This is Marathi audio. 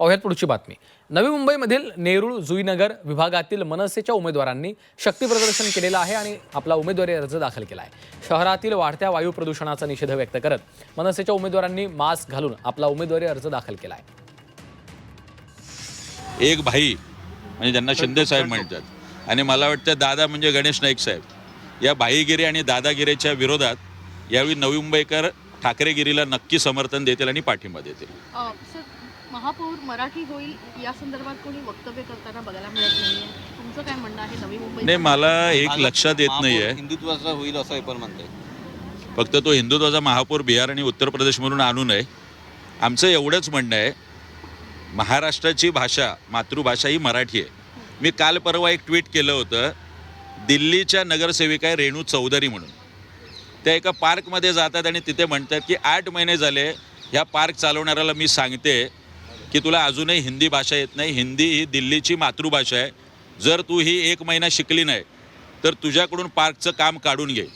पाहुयात पुढची बातमी। नवी मुंबईमधील नेरूळ जुईनगर विभागातील मनसेच्या उमेदवारांनी शक्ती प्रदर्शन केलेलं आहे आणि आपला उमेदवारी अर्ज दाखल केला आहे। शहरातील वाढत्या वायू प्रदूषणाचा निषेध व्यक्त करत मनसेच्या उमेदवारांनी मास्क घालून आपला उमेदवारी अर्ज दाखल केला आहे। एक भाई म्हणजे ज्यांना शिंदे साहेब म्हणतात आणि मला वाटतं दादा म्हणजे गणेश नाईक साहेब, या भाईगिरी आणि दादागिरीच्या विरोधात यावेळी नवी मुंबईकर ठाकरेगिरीला नक्की समर्थन देतील आणि पाठिंबा देतील। सर, महापौर मराठी होईल या संदर्भात कोणी वक्तव्य करताना बघायला मिळत नाहीये, तुमचं काय म्हणणं आहे? नवी मुंबई नाही, मला एक लक्षात येत नाहीये, हिंदुत्वाचा होईल असं पण म्हणते। फक्त तो हिंदुत्वाचा महापौर बिहार आणि उत्तर प्रदेशमधून आणू नये, आमचं एवढंच म्हणणं आहे। महाराष्ट्राची भाषा, मातृभाषा ही मराठी आहे। मी काल परवा एक ट्विट केलं होतं, दिल्लीच्या नगरसेविका आहे रेणू चौधरी म्हणून, त्या एका पार्कमध्ये जातात आणि तिथे म्हणतात की 8 महिने झाले ह्या पार्क चालवणाऱ्याला मी सांगते की तुला अजूनही हिंदी भाषा येत नाही, हिंदी ही दिल्लीची मातृभाषा आहे, जर तू ही 1 महिना शिकली नाही तर तुझ्याकडून पार्कचं काम काढून घे।